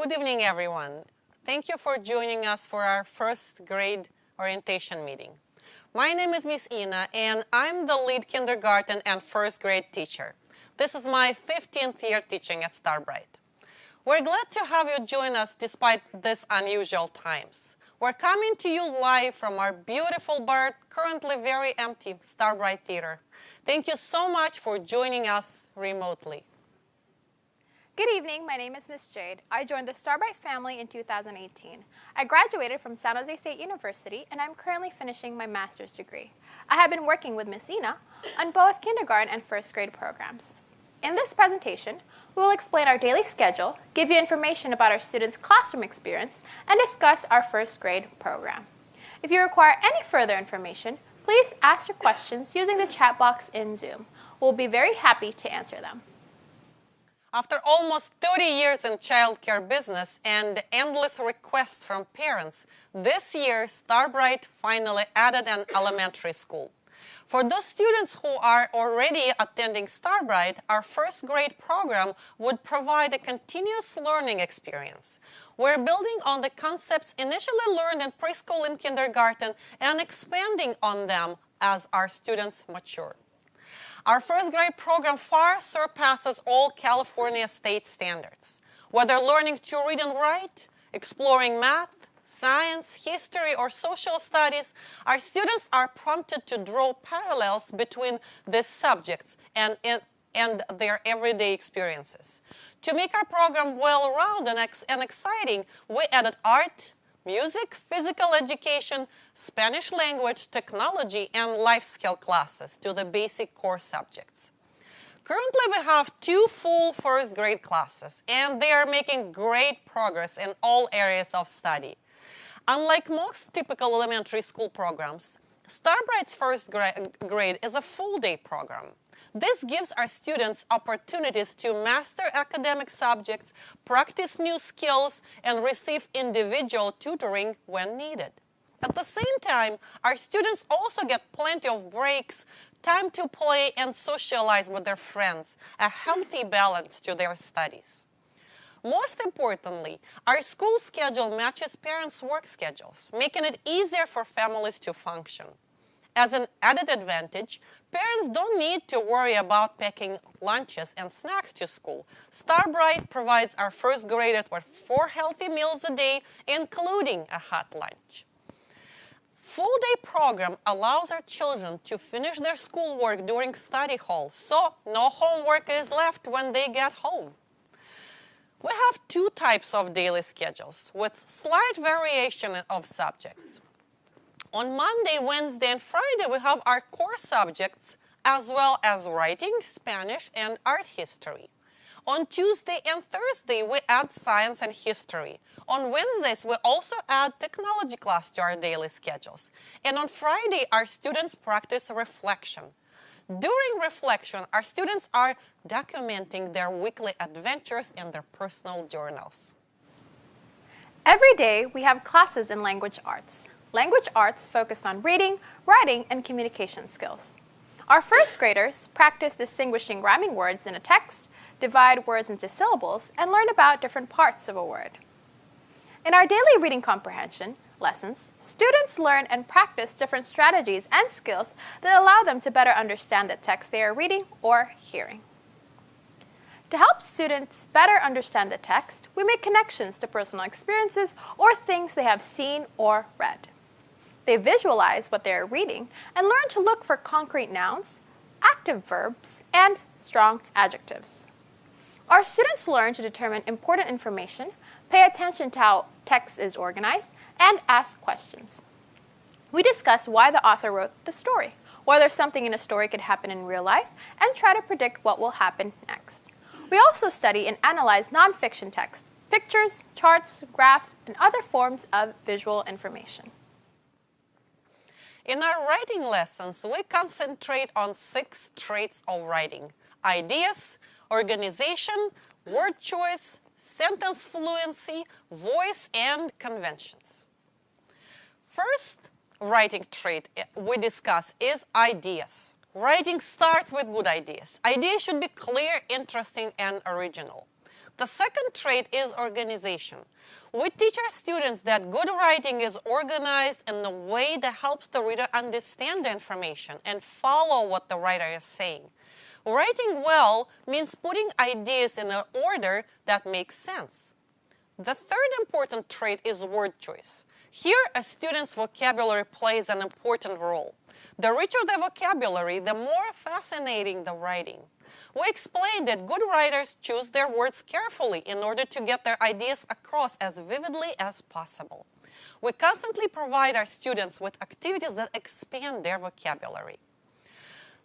Good evening, everyone. Thank you for joining us for our first grade orientation meeting. My name is Miss Ina, and I'm the lead kindergarten and first grade teacher. This is my 15th year teaching at Starbright. We're glad to have you join us despite these unusual times. We're coming to you live from our beautiful but currently very empty Starbright Theater. Thank you so much for joining us remotely. Good evening, my name is Miss Jade. I joined the Starbright family in 2018. I graduated from San Jose State University and I'm currently finishing my master's degree. I have been working with Miss Ina on both kindergarten and first grade programs. In this presentation, we will explain our daily schedule, give you information about our students' classroom experience, and discuss our first grade program. If you require any further information, please ask your questions using the chat box in Zoom. We'll be very happy to answer them. After almost 30 years in childcare business and endless requests from parents, this year Starbright finally added an elementary school. For those students who are already attending Starbright, our first grade program would provide a continuous learning experience. We're building on the concepts initially learned in preschool and kindergarten and expanding on them as our students mature. Our first grade program far surpasses all California state standards. Whether learning to read and write, exploring math, science, history, or social studies, our students are prompted to draw parallels between these subjects and their everyday experiences. To make our program well-rounded and exciting, we added art, music, physical education, Spanish language, technology, and life skill classes to the basic core subjects. Currently, we have 2 full first grade classes, and they are making great progress in all areas of study. Unlike most typical elementary school programs, Starbright's first grade is a full-day program. This gives our students opportunities to master academic subjects, practice new skills, and receive individual tutoring when needed. At the same time, our students also get plenty of breaks, time to play and socialize with their friends, a healthy balance to their studies. Most importantly, our school schedule matches parents' work schedules, making it easier for families to function. As an added advantage, parents don't need to worry about packing lunches and snacks to school. Starbright provides our first graders with 4 healthy meals a day, including a hot lunch. Full-day program allows our children to finish their schoolwork during study hall, so no homework is left when they get home. We have 2 types of daily schedules with slight variation of subjects. On Monday, Wednesday, and Friday, we have our core subjects as well as writing, Spanish, and art history. On Tuesday and Thursday, we add science and history. On Wednesdays, we also add technology class to our daily schedules. And on Friday, our students practice reflection. During reflection, our students are documenting their weekly adventures in their personal journals. Every day, we have classes in language arts. Language arts focus on reading, writing, and communication skills. Our first graders practice distinguishing rhyming words in a text, divide words into syllables, and learn about different parts of a word. In our daily reading comprehension lessons, students learn and practice different strategies and skills that allow them to better understand the text they are reading or hearing. To help students better understand the text, we make connections to personal experiences or things they have seen or read. They visualize what they are reading and learn to look for concrete nouns, active verbs, and strong adjectives. Our students learn to determine important information, pay attention to how text is organized, and ask questions. We discuss why the author wrote the story, whether something in a story could happen in real life, and try to predict what will happen next. We also study and analyze nonfiction text, pictures, charts, graphs, and other forms of visual information. In our writing lessons, we concentrate on 6 traits of writing: ideas, organization, word choice, sentence fluency, voice, and conventions. First writing trait we discuss is ideas. Writing starts with good ideas. Ideas should be clear, interesting, and original. The second trait is organization. We teach our students that good writing is organized in a way that helps the reader understand the information and follow what the writer is saying. Writing well means putting ideas in an order that makes sense. The third important trait is word choice. Here, a student's vocabulary plays an important role. The richer the vocabulary, the more fascinating the writing. We explained that good writers choose their words carefully in order to get their ideas across as vividly as possible. We constantly provide our students with activities that expand their vocabulary.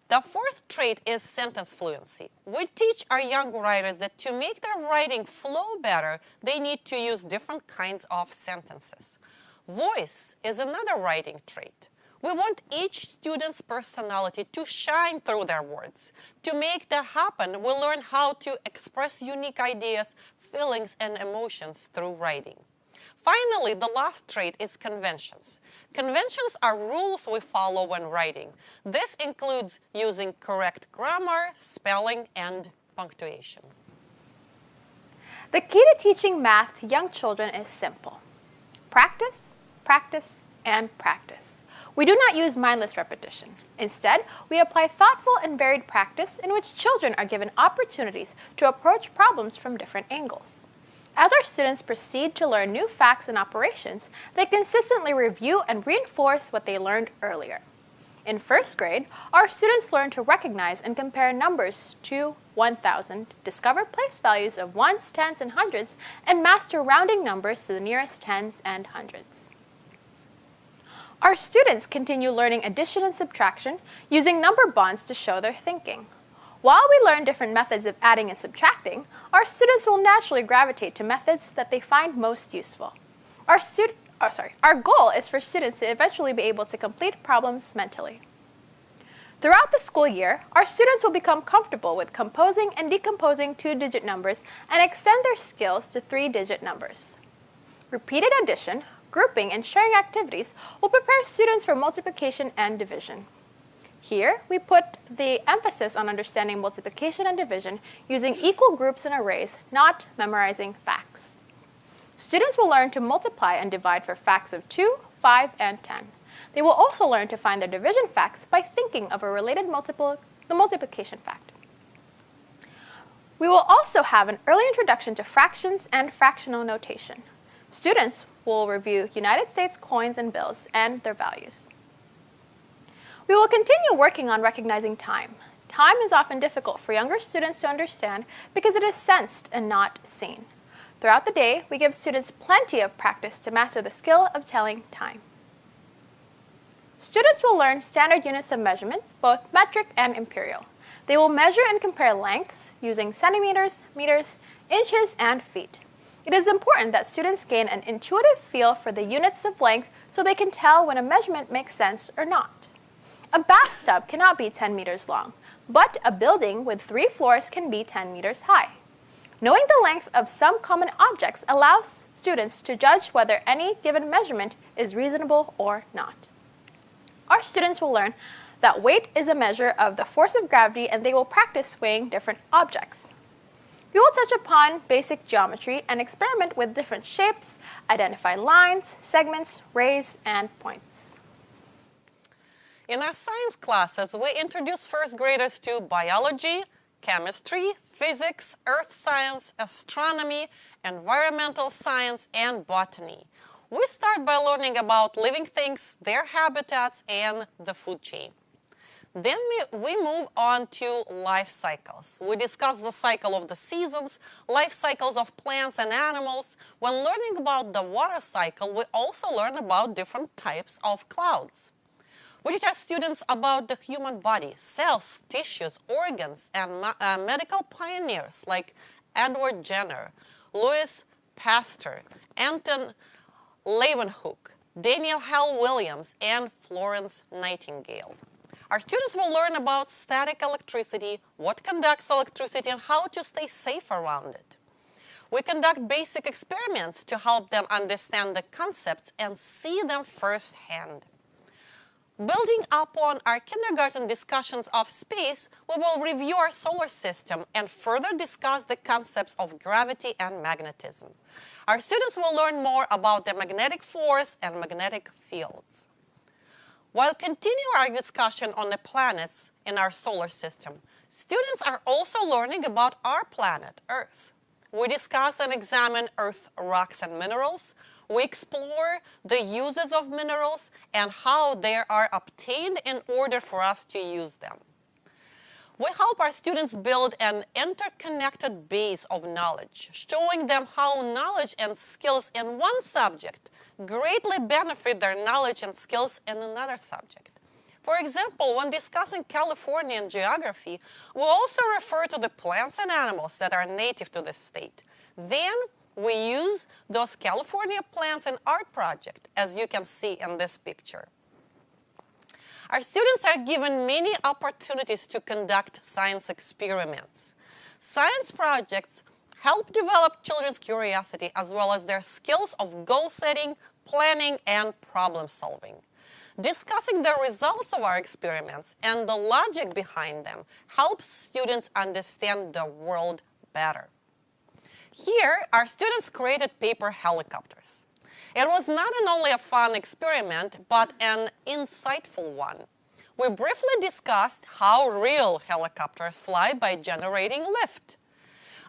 The fourth trait is sentence fluency. We teach our young writers that to make their writing flow better, they need to use different kinds of sentences. Voice is another writing trait. We want each student's personality to shine through their words. To make that happen, we learn how to express unique ideas, feelings, and emotions through writing. Finally, the last trait is conventions. Conventions are rules we follow when writing. This includes using correct grammar, spelling, and punctuation. The key to teaching math to young children is simple. Practice, practice, and practice. We do not use mindless repetition. Instead, we apply thoughtful and varied practice in which children are given opportunities to approach problems from different angles. As our students proceed to learn new facts and operations, they consistently review and reinforce what they learned earlier. In first grade, our students learn to recognize and compare numbers to 1,000, discover place values of ones, tens, and hundreds, and master rounding numbers to the nearest tens and hundreds. Our students continue learning addition and subtraction using number bonds to show their thinking. While we learn different methods of adding and subtracting, our students will naturally gravitate to methods that they find most useful. Our goal is for students to eventually be able to complete problems mentally. Throughout the school year, our students will become comfortable with composing and decomposing two-digit numbers and extend their skills to three-digit numbers. Repeated addition, grouping, and sharing activities will prepare students for multiplication and division. Here, we put the emphasis on understanding multiplication and division using equal groups and arrays, not memorizing facts. Students will learn to multiply and divide for facts of 2, 5, and 10. They will also learn to find their division facts by thinking of a related the multiplication fact. We will also have an early introduction to fractions and fractional notation. Students will review United States coins and bills and their values. We will continue working on recognizing time. Time is often difficult for younger students to understand because it is sensed and not seen. Throughout the day, we give students plenty of practice to master the skill of telling time. Students will learn standard units of measurements, both metric and imperial. They will measure and compare lengths using centimeters, meters, inches, and feet. It is important that students gain an intuitive feel for the units of length so they can tell when a measurement makes sense or not. A bathtub cannot be 10 meters long, but a building with 3 floors can be 10 meters high. Knowing the length of some common objects allows students to judge whether any given measurement is reasonable or not. Our students will learn that weight is a measure of the force of gravity, and they will practice weighing different objects. We will touch upon basic geometry and experiment with different shapes, identify lines, segments, rays, and points. In our science classes, we introduce first graders to biology, chemistry, physics, earth science, astronomy, environmental science, and botany. We start by learning about living things, their habitats, and the food chain. Then we move on to life cycles. We discuss the cycle of the seasons, life cycles of plants and animals. When learning about the water cycle, we also learn about different types of clouds. We teach our students about the human body, cells, tissues, organs, and medical pioneers like Edward Jenner, Louis Pasteur, Anton Leeuwenhoek, Daniel Hell Williams, and Florence Nightingale. Our students will learn about static electricity, what conducts electricity, and how to stay safe around it. We conduct basic experiments to help them understand the concepts and see them firsthand. Building upon our kindergarten discussions of space, we will review our solar system and further discuss the concepts of gravity and magnetism. Our students will learn more about the magnetic force and magnetic fields. While continuing our discussion on the planets in our solar system, students are also learning about our planet, Earth. We discuss and examine Earth rocks and minerals. We explore the uses of minerals and how they are obtained in order for us to use them. We help our students build an interconnected base of knowledge, showing them how knowledge and skills in one subject greatly benefit their knowledge and skills in another subject. For example, when discussing Californian geography, we also refer to the plants and animals that are native to this state. Then, we use those California plants in art project, as you can see in this picture. Our students are given many opportunities to conduct science experiments. Science projects help develop children's curiosity as well as their skills of goal setting, planning, and problem solving. Discussing the results of our experiments and the logic behind them helps students understand the world better. Here, our students created paper helicopters. It was not only a fun experiment, but an insightful one. We briefly discussed how real helicopters fly by generating lift.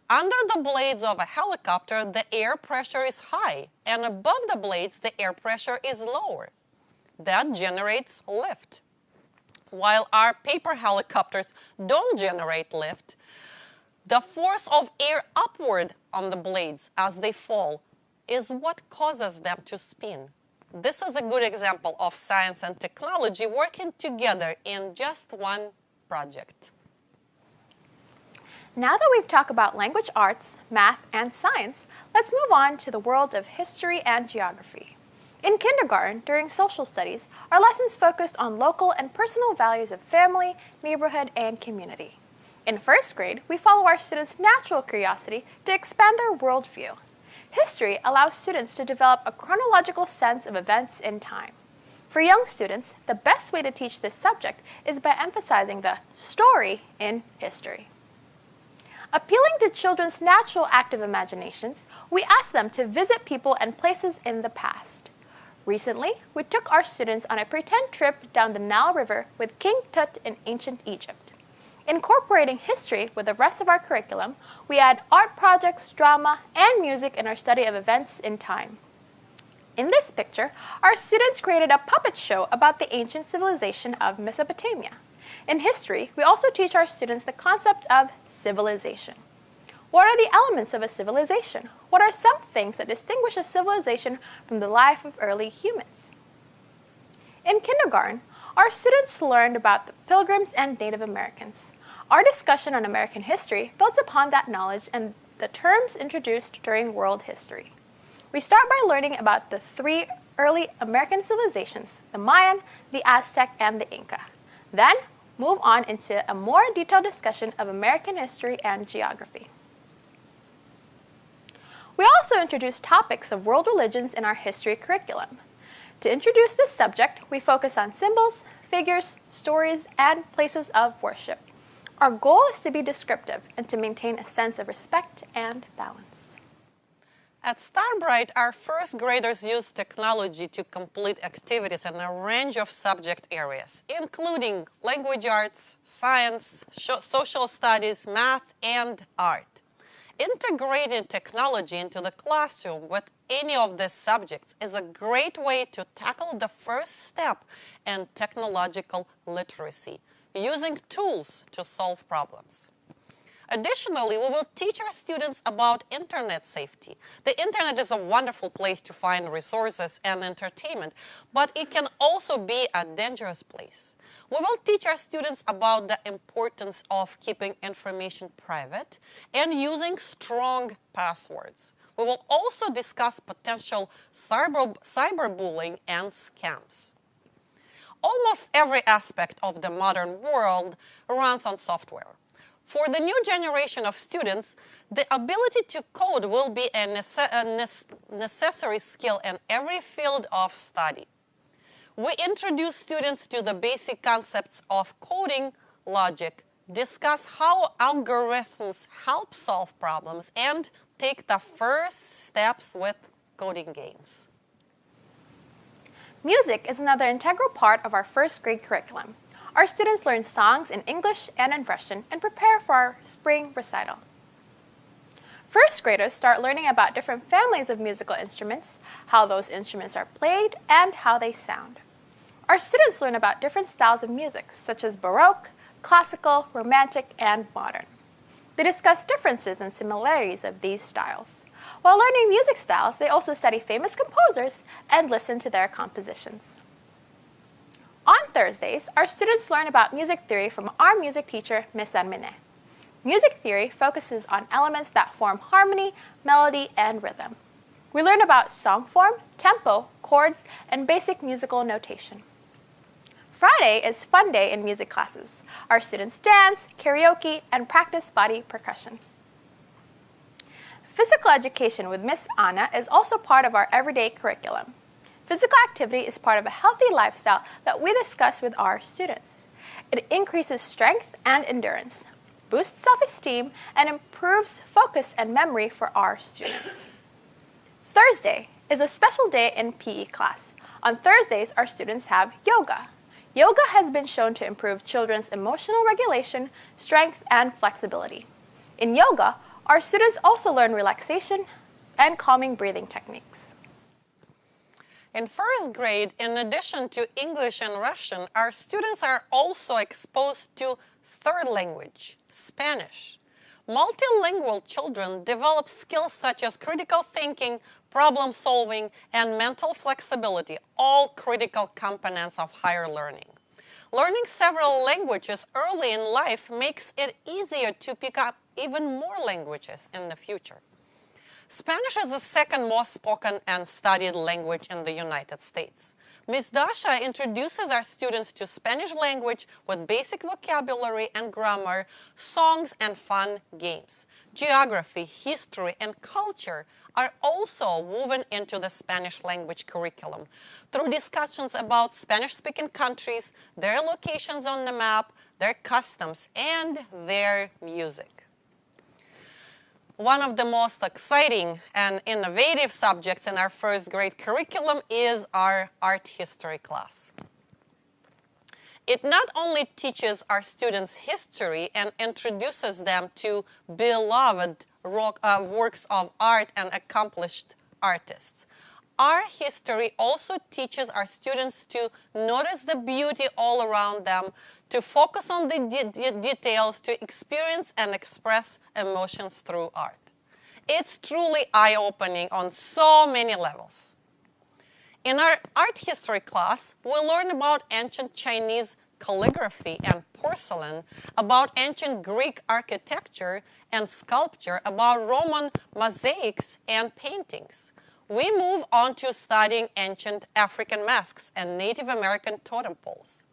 Under the blades of a helicopter, the air pressure is high, and above the blades, the air pressure is lower. That generates lift. While our paper helicopters don't generate lift, the force of air upward on the blades as they fall is what causes them to spin. This is a good example of science and technology working together in just one project. Now that we've talked about language arts, math, and science, let's move on to the world of history and geography. In kindergarten, during social studies, our lessons focused on local and personal values of family, neighborhood, and community. In first grade, we follow our students' natural curiosity to expand their worldview. History allows students to develop a chronological sense of events in time. For young students, the best way to teach this subject is by emphasizing the story in history. Appealing to children's natural active imaginations, we ask them to visit people and places in the past. Recently, we took our students on a pretend trip down the Nile River with King Tut in ancient Egypt. Incorporating history with the rest of our curriculum, we add art projects, drama, and music in our study of events in time. In this picture, our students created a puppet show about the ancient civilization of Mesopotamia. In history, we also teach our students the concept of civilization. What are the elements of a civilization? What are some things that distinguish a civilization from the life of early humans? In kindergarten, our students learned about the Pilgrims and Native Americans. Our discussion on American history builds upon that knowledge and the terms introduced during world history. We start by learning about the three early American civilizations, the Mayan, the Aztec, and the Inca. Then, move on into a more detailed discussion of American history and geography. We also introduce topics of world religions in our history curriculum. To introduce this subject, we focus on symbols, figures, stories, and places of worship. Our goal is to be descriptive and to maintain a sense of respect and balance. At Starbright, our first graders use technology to complete activities in a range of subject areas, including language arts, science, social studies, math, and art. Integrating technology into the classroom with any of these subjects is a great way to tackle the first step in technological literacy, using tools to solve problems. Additionally, we will teach our students about internet safety. The internet is a wonderful place to find resources and entertainment, but it can also be a dangerous place. We will teach our students about the importance of keeping information private and using strong passwords. We will also discuss potential cyberbullying and scams. Almost every aspect of the modern world runs on software. For the new generation of students, the ability to code will be a necessary skill in every field of study. We introduce students to the basic concepts of coding, logic, discuss how algorithms help solve problems, and take the first steps with coding games. Music is another integral part of our first grade curriculum. Our students learn songs in English and in Russian and prepare for our spring recital. First graders start learning about different families of musical instruments, how those instruments are played, and how they sound. Our students learn about different styles of music, such as Baroque, classical, romantic, and modern. They discuss differences and similarities of these styles. While learning music styles, they also study famous composers and listen to their compositions. On Thursdays, our students learn about music theory from our music teacher, Ms. Armine. Music theory focuses on elements that form harmony, melody, and rhythm. We learn about song form, tempo, chords, and basic musical notation. Friday is fun day in music classes. Our students dance, karaoke, and practice body percussion. Physical education with Miss Anna is also part of our everyday curriculum. Physical activity is part of a healthy lifestyle that we discuss with our students. It increases strength and endurance, boosts self-esteem, and improves focus and memory for our students. Thursday is a special day in PE class. On Thursdays, our students have yoga. Yoga has been shown to improve children's emotional regulation, strength, and flexibility. In yoga, our students also learn relaxation and calming breathing techniques. In first grade, in addition to English and Russian, our students are also exposed to third language, Spanish. Multilingual children develop skills such as critical thinking, problem solving, and mental flexibility, all critical components of higher learning. Learning several languages early in life makes it easier to pick up even more languages in the future. Spanish is the second most spoken and studied language in the United States. Ms. Dasha introduces our students to Spanish language with basic vocabulary and grammar, songs, and fun games. Geography, history, and culture are also woven into the Spanish language curriculum through discussions about Spanish-speaking countries, their locations on the map, their customs, and their music. One of the most exciting and innovative subjects in our first grade curriculum is our art history class. It not only teaches our students history and introduces them to beloved works of art and accomplished artists. Our history also teaches our students to notice the beauty all around them, to focus on the details, to experience and express emotions through art. It's truly eye-opening on so many levels. In our art history class, we learn about ancient Chinese calligraphy and porcelain, about ancient Greek architecture and sculpture, about Roman mosaics and paintings. We move on to studying ancient African masks and Native American totem poles.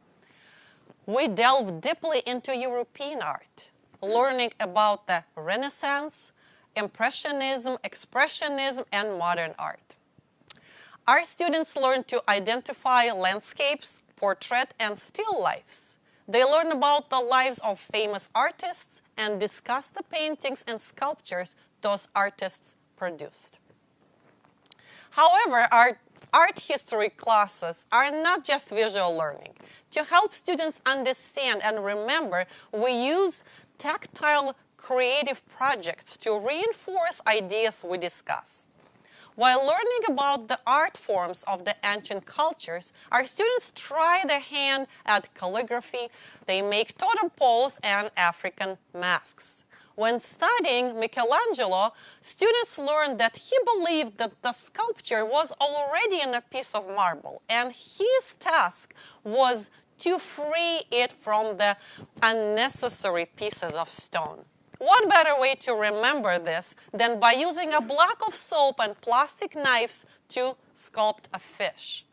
We delve deeply into European art, learning about the Renaissance, Impressionism, Expressionism, and modern art. Our students learn to identify landscapes, portrait, and still lifes. They learn about the lives of famous artists and discuss the paintings and sculptures those artists produced. However, our art history classes are not just visual learning. To help students understand and remember, we use tactile creative projects to reinforce ideas we discuss. While learning about the art forms of the ancient cultures, our students try their hand at calligraphy, they make totem poles and African masks. When studying Michelangelo, students learned that he believed that the sculpture was already in a piece of marble, and his task was to free it from the unnecessary pieces of stone. What better way to remember this than by using a block of soap and plastic knives to sculpt a fish?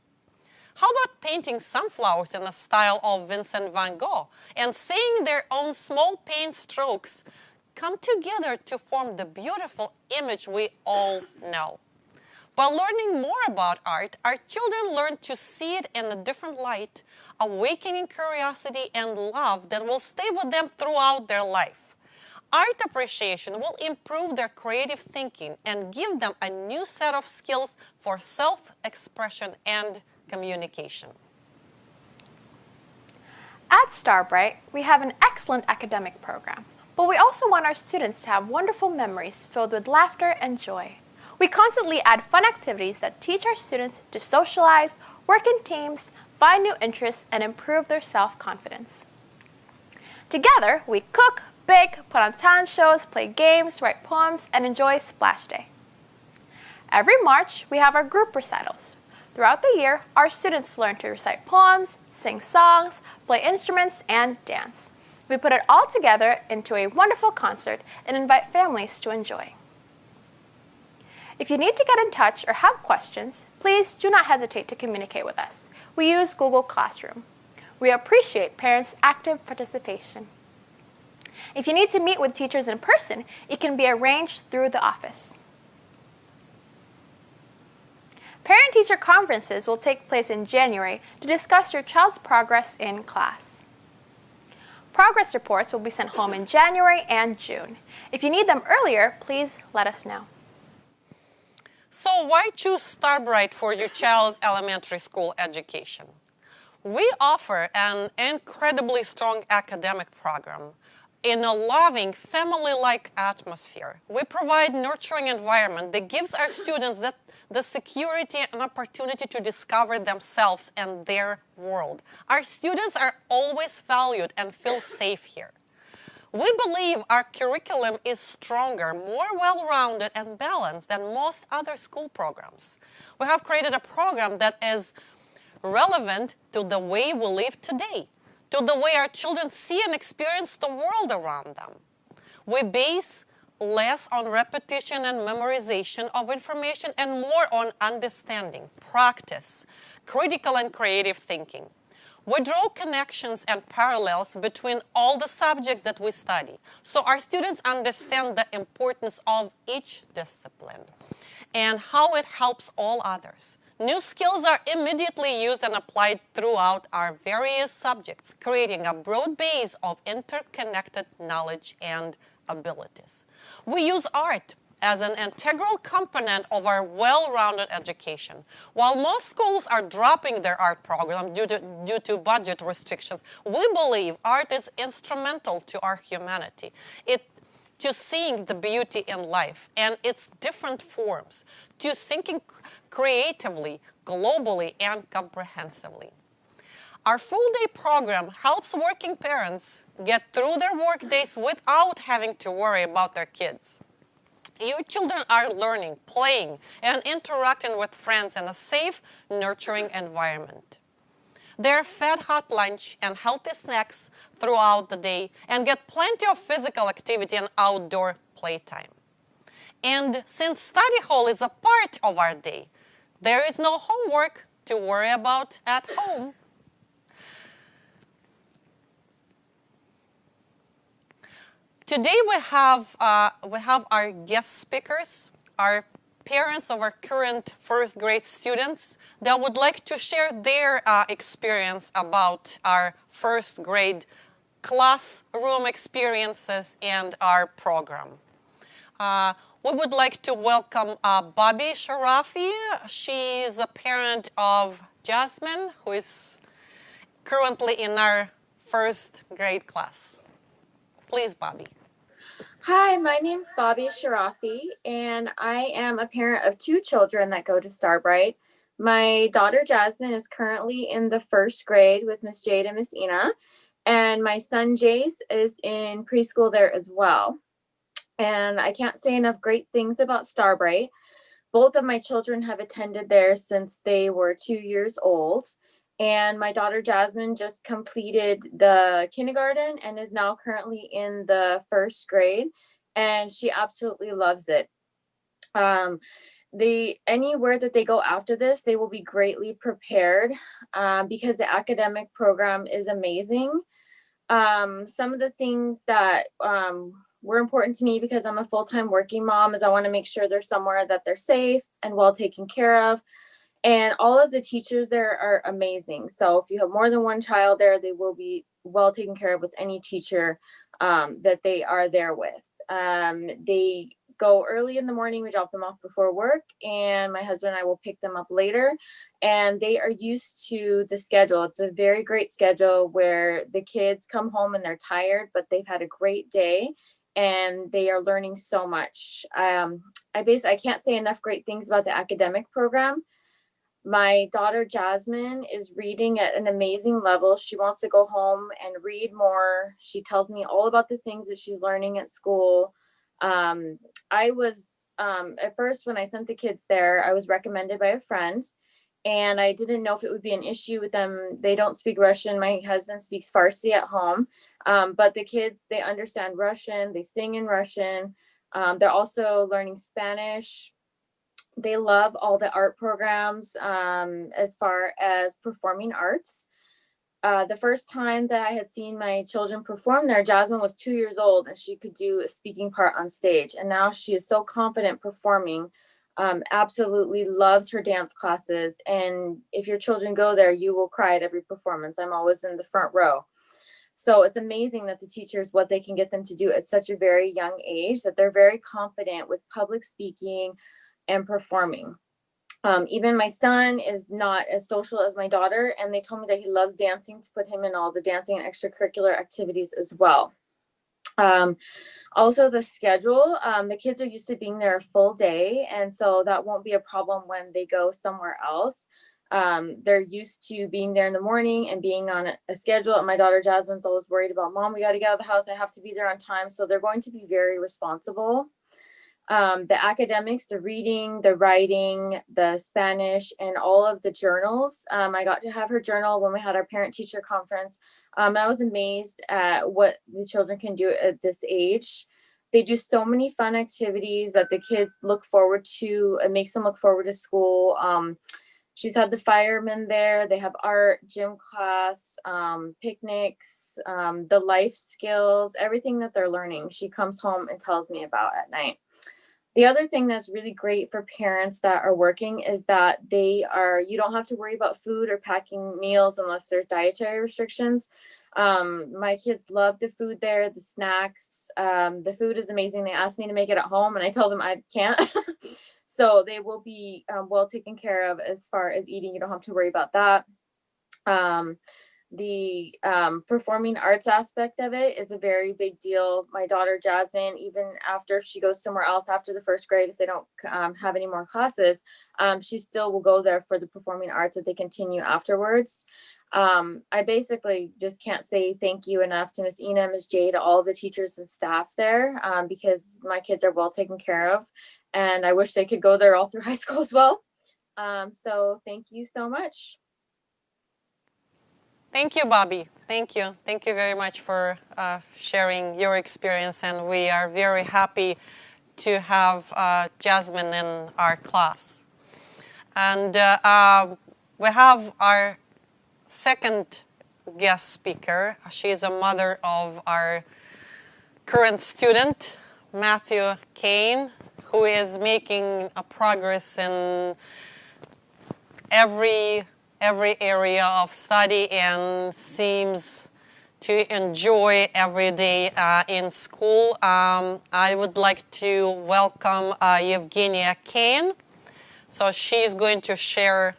How about painting sunflowers in the style of Vincent van Gogh and seeing their own small paint strokes come together to form the beautiful image we all know? By learning more about art, our children learn to see it in a different light, awakening curiosity and love that will stay with them throughout their life. Art appreciation will improve their creative thinking and give them a new set of skills for self-expression and communication. At Starbright, we have an excellent academic program, but we also want our students to have wonderful memories filled with laughter and joy. We constantly add fun activities that teach our students to socialize, work in teams, find new interests, and improve their self-confidence. Together, we cook, bake, put on talent shows, play games, write poems, and enjoy Splash Day. Every March, we have our group recitals. Throughout the year, our students learn to recite poems, sing songs, play instruments, and dance. We put it all together into a wonderful concert and invite families to enjoy. If you need to get in touch or have questions, please do not hesitate to communicate with us. We use Google Classroom. We appreciate parents' active participation. If you need to meet with teachers in person, it can be arranged through the office. Parent-teacher conferences will take place in January to discuss your child's progress in class. Progress reports will be sent home in January and June. If you need them earlier, please let us know. So why choose Starbright for your child's elementary school education? We offer an incredibly strong academic program in a loving, family-like atmosphere. We provide nurturing environment that gives our students the security and opportunity to discover themselves and their world. Our students are always valued and feel safe here. We believe our curriculum is stronger, more well-rounded and balanced than most other school programs. We have created a program that is relevant to the way we live today, to the way our children see and experience the world around them. We base less on repetition and memorization of information and more on understanding, practice, critical and creative thinking. We draw connections and parallels between all the subjects that we study, so our students understand the importance of each discipline and how it helps all others. New skills are immediately used and applied throughout our various subjects, creating a broad base of interconnected knowledge and abilities. We use art as an integral component of our well-rounded education. While most schools are dropping their art program due to budget restrictions, we believe art is instrumental to our humanity, to seeing the beauty in life and its different forms, to thinking creatively, globally, and comprehensively. Our full-day program helps working parents get through their work days without having to worry about their kids. Your children are learning, playing, and interacting with friends in a safe, nurturing environment. They're fed hot lunch and healthy snacks throughout the day and get plenty of physical activity and outdoor playtime. And since study hall is a part of our day, there is no homework to worry about at home. Today we have our guest speakers, our parents of our current first grade students that would like to share their experience about our first grade classroom experiences and our program. We would like to welcome Bobby Sharafi. She is a parent of Jasmine, who is currently in our first grade class. Please, Bobby. Hi, my name's Bobby Sharafi, and I am a parent of two children that go to Starbright. My daughter Jasmine is currently in the first grade with Miss Jade and Miss Ina, and my son Jace is in preschool there as well. And I can't say enough great things about Starbright. Both of my children have attended there since they were 2 years old. And my daughter Jasmine just completed the kindergarten and is now currently in the first grade, and she absolutely loves it. Anywhere that they go after this, they will be greatly prepared because the academic program is amazing. Some of the things that were important to me because I'm a full-time working mom, is I want to make sure they're somewhere that they're safe and well taken care of. And all of the teachers there are amazing. So if you have more than one child there, they will be well taken care of with any teacher that they are there with. They go early in the morning. We drop them off before work, and my husband and I will pick them up later. And they are used to the schedule. It's a very great schedule where the kids come home and they're tired, but they've had a great day and they are learning so much. I can't say enough great things about the academic program. My daughter Jasmine is reading at an amazing level. She wants to go home and read more. She tells me all about the things that she's learning at school. I was at first, when I sent the kids there, I was recommended by a friend, and I didn't know if it would be an issue with them. They don't speak Russian. My husband speaks Farsi at home, but the kids, they understand Russian. They sing in Russian. They're also learning Spanish. They love all the art programs as far as performing arts. The first time that I had seen my children perform there, Jasmine was 2 years old and she could do a speaking part on stage. And now she is so confident performing, absolutely loves her dance classes. And if your children go there, you will cry at every performance. I'm always in the front row. So it's amazing that the teachers, what they can get them to do at such a very young age, that they're very confident with public speaking and performing. Even my son is not as social as my daughter, and they told me that he loves dancing, to put him in all the dancing and extracurricular activities as well. Also the schedule, the kids are used to being there a full day, and so that won't be a problem when they go somewhere else. They're used to being there in the morning and being on a schedule. And my daughter Jasmine's always worried about, Mom, we got to get out of the house. I have to be there on time. So they're going to be very responsible. The academics, the reading, the writing, the Spanish, and all of the journals. I got to have her journal when we had our parent-teacher conference. I was amazed at what the children can do at this age. They do so many fun activities that the kids look forward to. It makes them look forward to school. She's had the firemen there. They have art, gym class, picnics, the life skills, everything that they're learning. She comes home and tells me about at night. The other thing that's really great for parents that are working is that you don't have to worry about food or packing meals unless there's dietary restrictions. My kids love the food there, the snacks. The food is amazing. They ask me to make it at home and I tell them I can't. So they will be well taken care of as far as eating. You don't have to worry about that. The performing arts aspect of it is a very big deal. My daughter Jasmine, even after she goes somewhere else after the first grade, if they don't have any more classes, she still will go there for the performing arts that they continue afterwards. I basically just can't say thank you enough to Miss Ina, Miss Jade, all the teachers and staff there, because my kids are well taken care of, and I wish they could go there all through high school as well. So thank you so much. Thank you, Bobby. Thank you. Thank you very much for sharing your experience, and we are very happy to have Jasmine in our class. And we have our second guest speaker. She is a mother of our current student, Matthew Kane, who is making a progress in every area of study and seems to enjoy every day in school. I would like to welcome Evgenia Kane. So she's going to share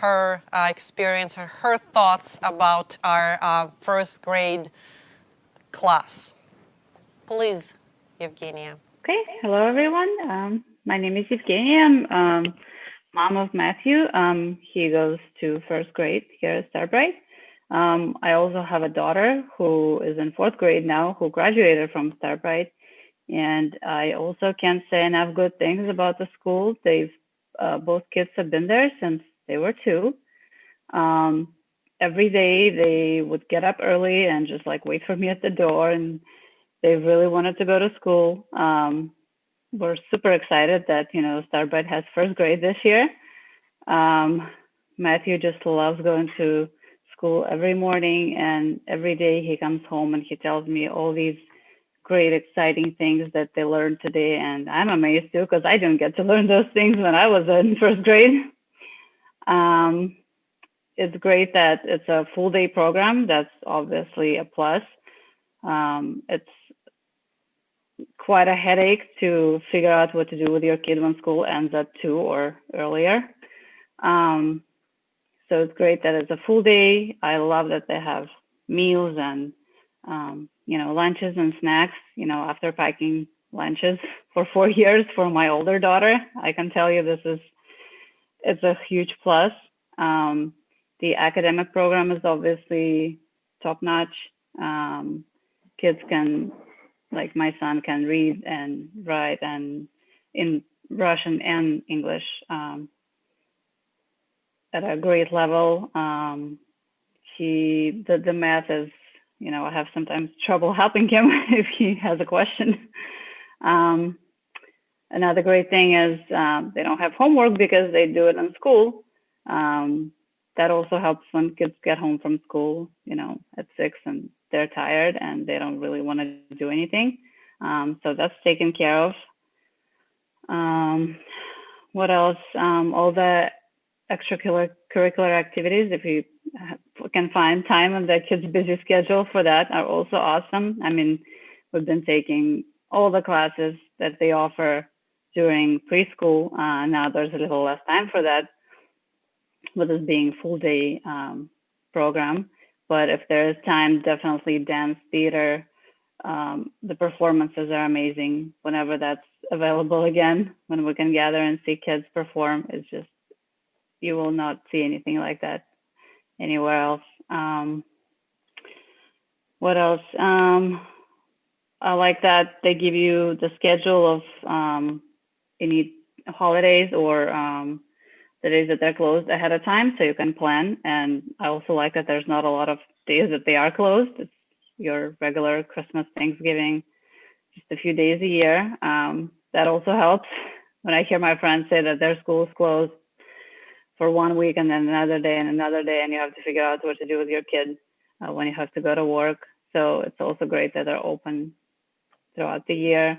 her experience and her thoughts about our first grade class. Please, Evgenia. Okay, hello everyone. My name is Evgenia. I'm mom of Matthew. He goes to first grade here at Starbright. I also have a daughter who is in fourth grade now, who graduated from Starbright. And I also can't say enough good things about the school. Both kids have been there since they were 2. Every day they would get up early and just like wait for me at the door, and they really wanted to go to school. We're super excited that, Starbright has first grade this year. Matthew just loves going to school every morning, and every day he comes home and he tells me all these great, exciting things that they learned today. And I'm amazed too, because I didn't get to learn those things when I was in first grade. It's great that it's a full day program. That's obviously a plus. It's quite a headache to figure out what to do with your kid when school ends at 2 or earlier. So it's great that it's a full day. I love that they have meals and, lunches and snacks, after packing lunches for 4 years for my older daughter. I can tell you it's a huge plus. The academic program is obviously top notch. Kids can, like my son, can read and write and in Russian and English at a great level. The math is, I have sometimes trouble helping him if he has a question. Another great thing is they don't have homework because they do it in school. That also helps when kids get home from school, at 6 and they're tired and they don't really want to do anything. So that's taken care of. What else? All the extracurricular activities, if you can find time in the kids' busy schedule for that, are also awesome. I mean, we've been taking all the classes that they offer during preschool. Now there's a little less time for that, with this being full day program. But if there is time, definitely dance, theater. The performances are amazing whenever that's available again, when we can gather and see kids perform. It's just, you will not see anything like that anywhere else. What else? I like that they give you the schedule of any holidays or the days that they're closed ahead of time, so you can plan. And I also like that there's not a lot of days that they are closed. It's your regular Christmas, Thanksgiving, just a few days a year. That also helps. When I hear my friends say that their school is closed for 1 week and then another day, and you have to figure out what to do with your kid when you have to go to work. So it's also great that they're open throughout the year.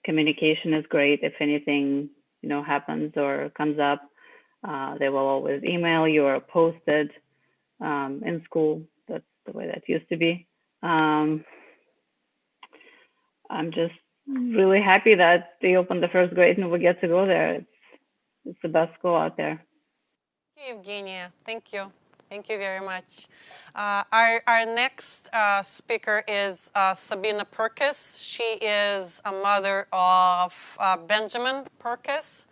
Communication is great. If anything, happens or comes up, they will always email you or post it in school. That's the way that used to be. I'm just really happy that they opened the first grade and we get to go there. It's the best school out there. Thank you, Evgenia. Thank you. Thank you very much. Our next speaker is Sabina Purkis. She is a mother of Benjamin Purkis,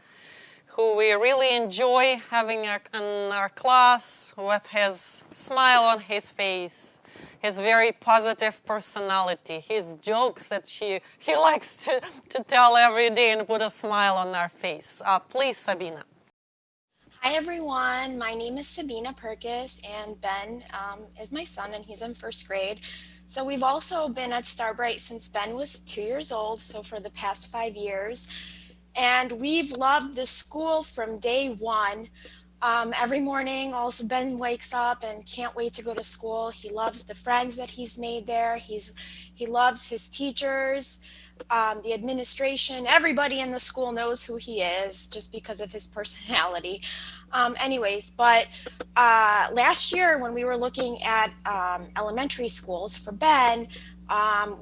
who we really enjoy having in our class, with his smile on his face, his very positive personality, his jokes that he likes to tell every day and put a smile on our face. Please, Sabina. Hi everyone, my name is Sabina Purkis, and Ben is my son and he's in first grade. So we've also been at Starbright since Ben was 2 years old, so for the past 5 years. And we've loved the school from day one. Every morning also Ben wakes up and can't wait to go to school. He loves the friends that he's made there. He loves his teachers. The administration, everybody in the school knows who he is just because of his personality. But last year when we were looking at elementary schools for Ben,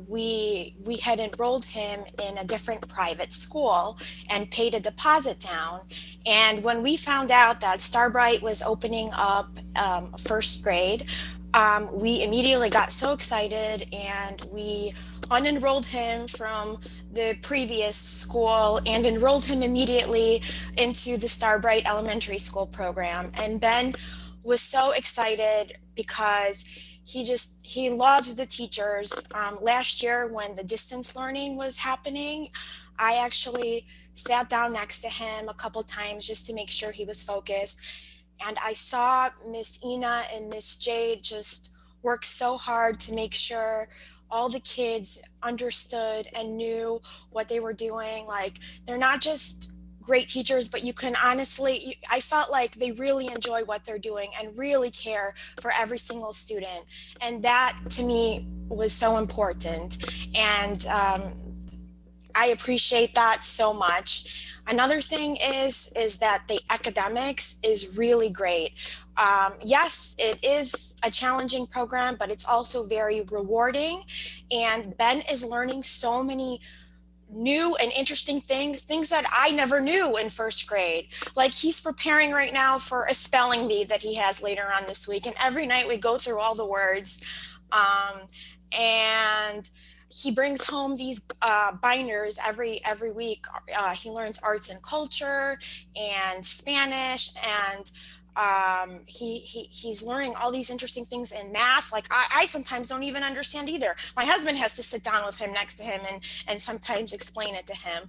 we had enrolled him in a different private school and paid a deposit down. And when we found out that Starbright was opening up first grade, we immediately got so excited and we unenrolled him from the previous school and enrolled him immediately into the Starbright Elementary School program. And Ben was so excited because he loves the teachers. Last year when the distance learning was happening, I actually sat down next to him a couple times just to make sure he was focused. And I saw Miss Ina and Miss Jade just work so hard to make sure all the kids understood and knew what they were doing. Like, they're not just great teachers, but you can honestly, I felt like they really enjoy what they're doing and really care for every single student. And that to me was so important. And I appreciate that so much. Another thing is that the academics is really great. Yes, it is a challenging program, but it's also very rewarding. And Ben is learning so many new and interesting things that I never knew in first grade. Like he's preparing right now for a spelling bee that he has later on this week. And every night we go through all the words. And he brings home these binders every week. He learns arts and culture and Spanish, and he's learning all these interesting things in math. Like I sometimes don't even understand either. My husband has to sit down with him next to him and sometimes explain it to him.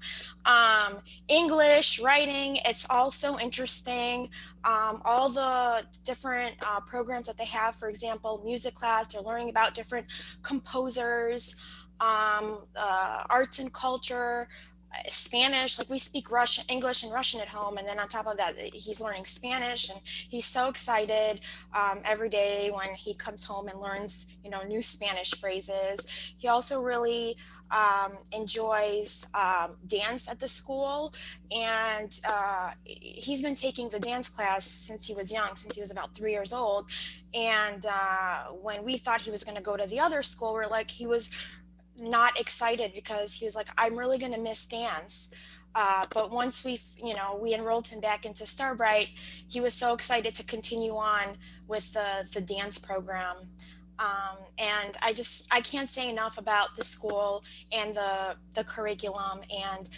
English, writing, it's all so interesting. All the different programs that they have, for example, music class, they're learning about different composers, arts and culture, Spanish. Like we speak Russian, English and Russian at home, and then on top of that he's learning Spanish, and he's so excited every day when he comes home and learns, you know, new Spanish phrases. He also really enjoys dance at the school, and he's been taking the dance class since he was young, since he was about 3 years old. And when we thought he was going to go to the other school, we're like, he was not excited because he was like, I'm really going to miss dance. But once we enrolled him back into Starbright, he was so excited to continue on with the dance program. And I can't say enough about the school and the curriculum and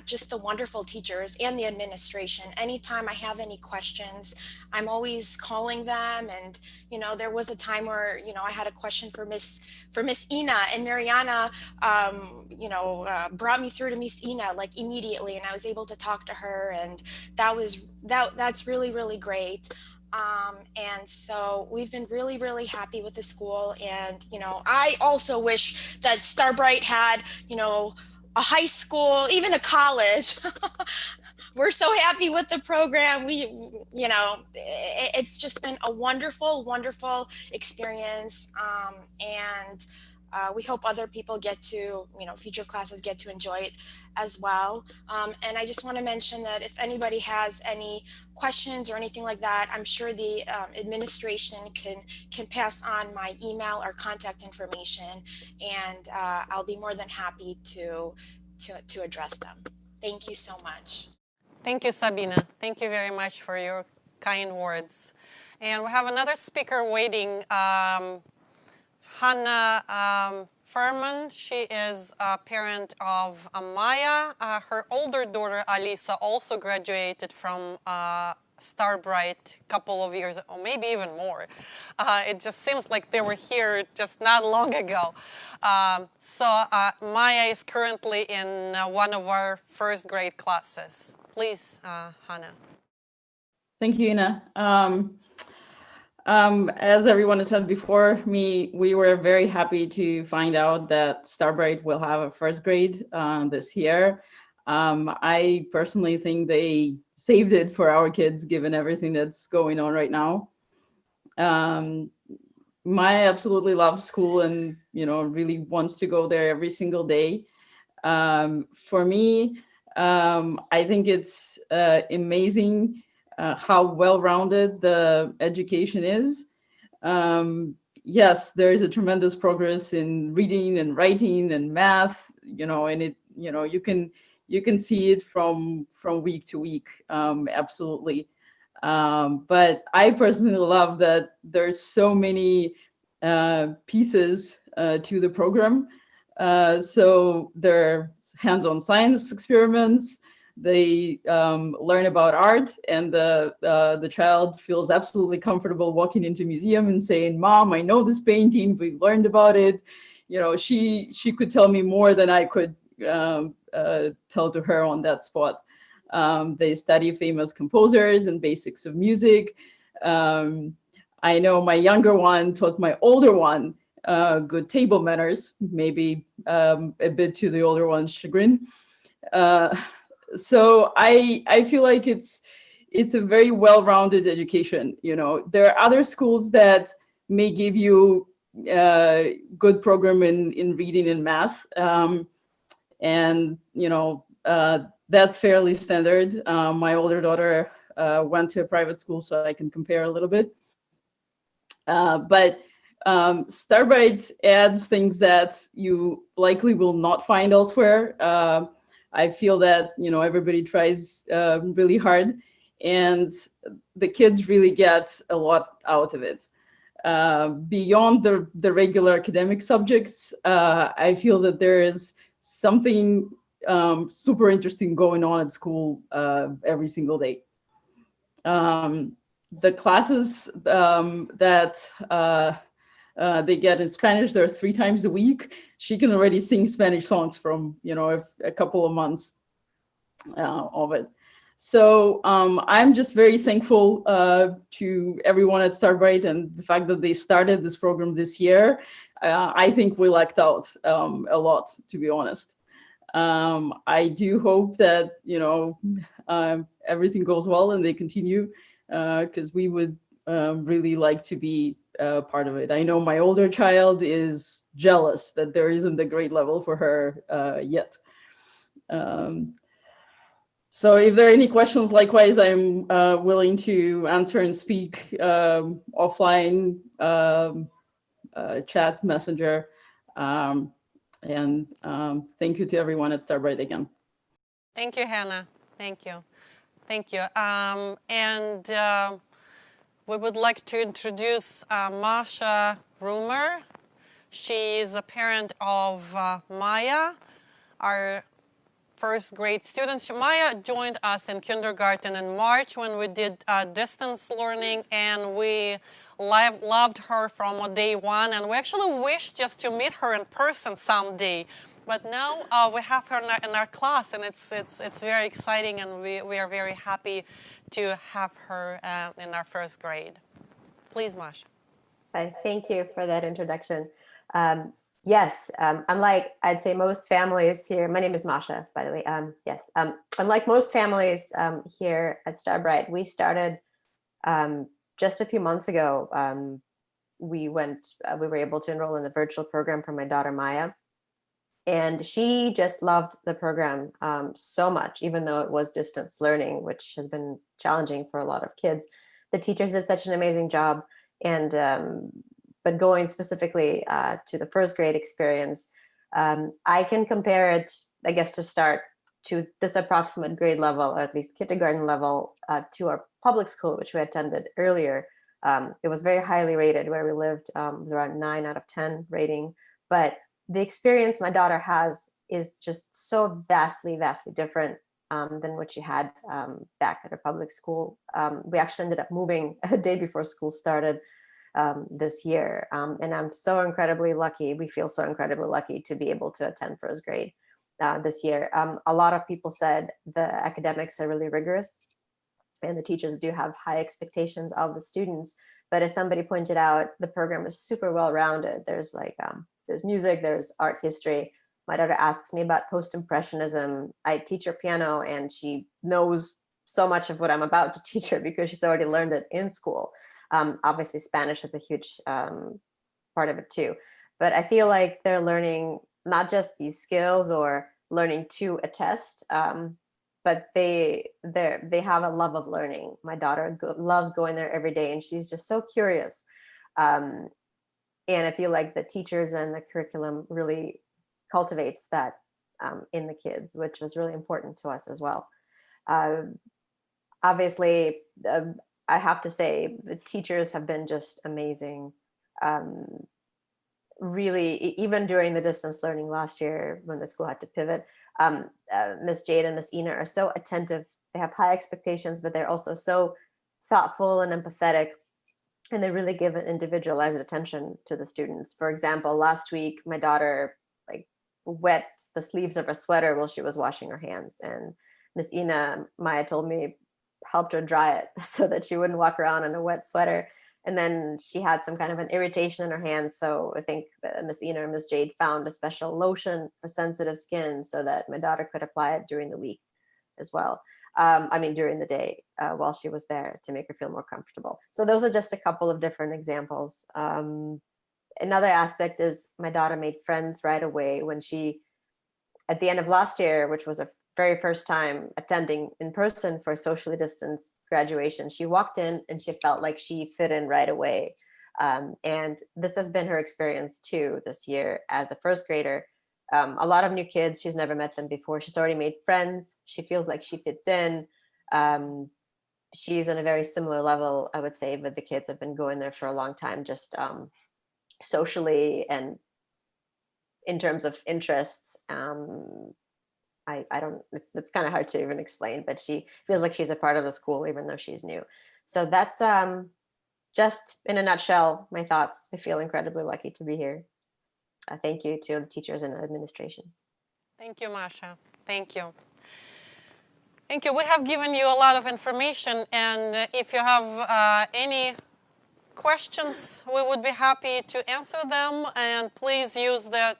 just the wonderful teachers and the administration. Anytime I have any questions, I'm always calling them. And, you know, there was a time where, you know, I had a question for Miss Ina, and Mariana, brought me through to Miss Ina like immediately. And I was able to talk to her, and that's really, really great. And so we've been really, really happy with the school. And, you know, I also wish that Starbright had, you know, a high school, even a college. We're so happy with the program. It's just been a wonderful, wonderful experience. And we hope other people get to, future classes get to enjoy it as well. And I just want to mention that if anybody has any questions or anything like that, I'm sure the administration can pass on my email or contact information, and I'll be more than happy to address them. Thank you so much. Thank you, Sabina. Thank you very much for your kind words. And we have another speaker waiting, Hannah Furman. She is a parent of Amaya. Her older daughter, Alisa, also graduated from Starbright a couple of years, or maybe even more. It just seems like they were here just not long ago. So Maya is currently in one of our first grade classes. Please, Hannah. Thank you, Ina. As everyone has said before me, we were very happy to find out that Starbright will have a first grade this year. I personally think they saved it for our kids, given everything that's going on right now. Maya absolutely loves school and, really wants to go there every single day. For me, I think it's amazing how well-rounded the education is. Yes, there is a tremendous progress in reading and writing and math, and it, you can see it from week to week, absolutely. But I personally love that there's so many pieces to the program. So there are hands-on science experiments. They learn about art, and the child feels absolutely comfortable walking into a museum and saying, "Mom, I know this painting. We learned about it." She could tell me more than I could tell to her on that spot. They study famous composers and basics of music. I know my younger one taught my older one good table manners, maybe a bit to the older one's chagrin. So I feel like it's a very well-rounded education. You know, there are other schools that may give you good program in reading and math, and you know that's fairly standard. My older daughter went to a private school, so I can compare a little bit. But Starbright adds things that you likely will not find elsewhere. I feel that everybody tries really hard, and the kids really get a lot out of it. Beyond the regular academic subjects, I feel that there is something super interesting going on at school every single day. The classes that they get in Spanish, they're 3 times a week. She can already sing Spanish songs from a couple of months of it. So I'm just very thankful to everyone at Starbright, and the fact that they started this program this year. I think we lucked out a lot, to be honest. I do hope that everything goes well and they continue, because we would really like to be part of it. I know my older child is jealous that there isn't a grade level for her yet. So if there are any questions, likewise, I'm willing to answer and speak offline, chat, messenger. And thank you to everyone at Starbright again. Thank you, Hannah. Thank you. Thank you. We would like to introduce Masha Rumer. She is a parent of Maya, our first grade student. Maya joined us in kindergarten in March when we did distance learning, and we loved her from day one, and we actually wish just to meet her in person someday. But now we have her in our class, and it's very exciting, and we are very happy to have her in our first grade. Please, Masha. Hi, thank you for that introduction. Yes, unlike I'd say most families here, my name is Masha, by the way. Yes, unlike most families here at Starbright, we started just a few months ago. We were able to enroll in the virtual program for my daughter Maya, and she just loved the program so much, even though it was distance learning, which has been challenging for a lot of kids. The teachers did such an amazing job, and but going specifically to the first grade experience, I can compare it, I guess, to start to this approximate grade level, or at least kindergarten level, to our public school, which we attended earlier. It was very highly rated where we lived. It was around 9 out of 10 rating. But the experience my daughter has is just so vastly, vastly different than what she had back at her public school. We actually ended up moving a day before school started this year. And I'm so incredibly lucky. We feel so incredibly lucky to be able to attend first grade this year. A lot of people said the academics are really rigorous, and the teachers do have high expectations of the students. But as somebody pointed out, the program is super well-rounded. There's there's music, there's art history. My daughter asks me about post-impressionism. I teach her piano, and she knows so much of what I'm about to teach her because she's already learned it in school. Obviously, Spanish is a huge part of it too. But I feel like they're learning not just these skills or learning to a test, but they have a love of learning. My daughter loves going there every day, and she's just so curious. And I feel like the teachers and the curriculum really cultivates that in the kids, which was really important to us as well. Obviously, I have to say the teachers have been just amazing. Really, even during the distance learning last year when the school had to pivot, Miss Jade and Miss Ina are so attentive. They have high expectations, but they're also so thoughtful and empathetic, and they really give an individualized attention to the students. For example, last week, my daughter wet the sleeves of her sweater while she was washing her hands, and Miss Ina, Maya told me, helped her dry it so that she wouldn't walk around in a wet sweater. And then she had some kind of an irritation in her hands. So I think Miss Ina or Miss Jade found a special lotion for sensitive skin so that my daughter could apply it during the week. as well. During the day while she was there to make her feel more comfortable. So those are just a couple of different examples. Another aspect is my daughter made friends right away when she, at the end of last year, which was a very first time attending in person for socially distanced graduation, she walked in and she felt like she fit in right away. And this has been her experience too this year as a first grader. A lot of new kids, she's never met them before. She's already made friends. She feels like she fits in. She's on a very similar level, I would say, but the kids have been going there for a long time, just socially and in terms of interests. I don't, it's kind of hard to even explain, but she feels like she's a part of the school, even though she's new. So that's just in a nutshell, my thoughts. I feel incredibly lucky to be here. Thank you to the teachers and administration. Thank you, Masha. Thank you. Thank you. We have given you a lot of information, and if you have any questions, we would be happy to answer them. And please use the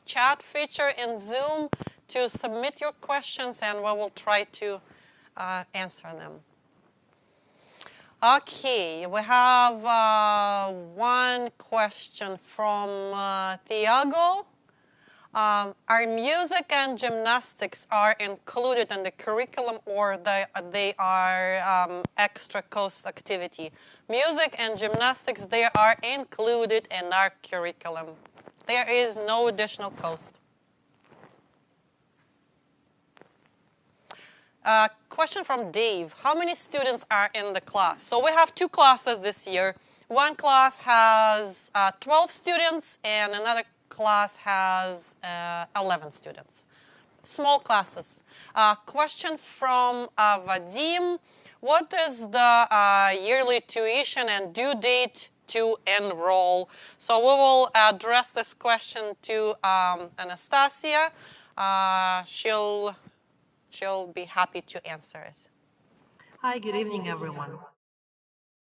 chat feature in Zoom to submit your questions, and we will try to answer them. Okay, we have one question from Thiago. Are music and gymnastics are included in the curriculum, or they are extra cost activity? Music and gymnastics, they are included in our curriculum. There is no additional cost. Question from Dave. How many students are in the class? So we have two classes this year. One class has 12 students and another class has 11 students. Small classes. Question from Vadim. What is the yearly tuition and due date to enroll? So we will address this question to Anastasia. She'll be happy to answer it. Hi, good evening, everyone.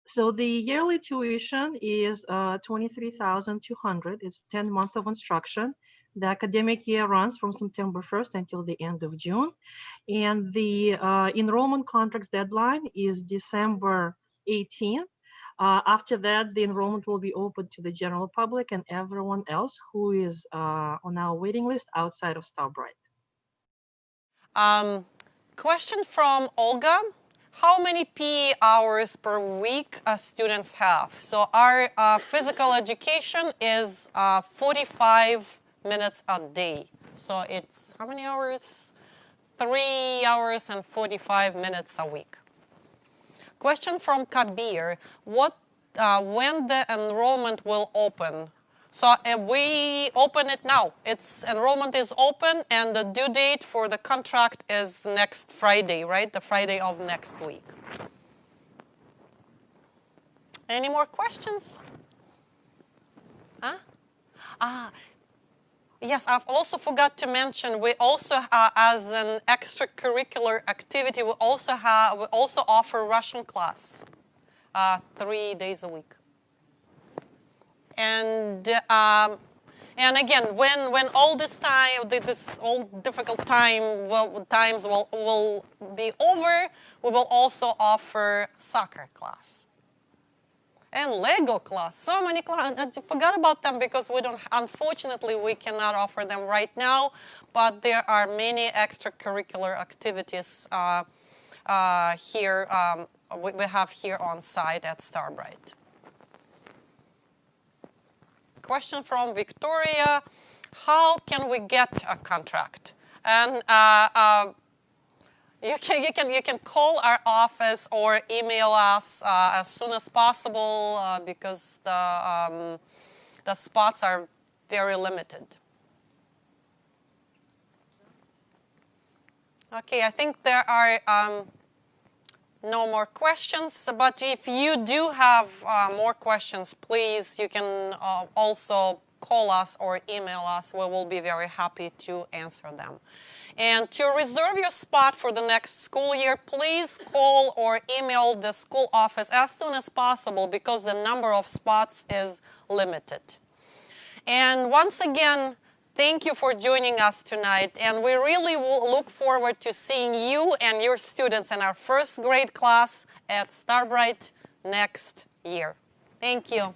So the yearly tuition is 23,200. It's 10 months of instruction. The academic year runs from September 1st until the end of June. And the enrollment contracts deadline is December 18th. After that, the enrollment will be open to the general public and everyone else who is on our waiting list outside of Starbright. Question from Olga. How many PE hours per week students have? So our physical education is 45 minutes a day. So it's how many hours? 3 hours and 45 minutes a week. Question from Kabir. When the enrollment will open? So we open it now. Enrollment is open, and the due date for the contract is next Friday, right? The Friday of next week. Any more questions? Yes, I've also forgot to mention, we also, as an extracurricular activity, we also offer Russian class 3 days a week. And again, when all this all difficult times will be over, we will also offer soccer class and Lego class. So many classes. I forgot about them because unfortunately, we cannot offer them right now. But there are many extracurricular activities here. We have here on site at Starbright. Question from Victoria. How can we get a contract? And you can call our office or email us as soon as possible because the spots are very limited. Okay, I think there are no more questions, but if you do have more questions, please, you can also call us or email us. We will be very happy to answer them. And to reserve your spot for the next school year, please call or email the school office as soon as possible because the number of spots is limited. And once again, Thank you for joining us tonight, and we really will look forward to seeing you and your students in our first grade class at Starbright next year. Thank you.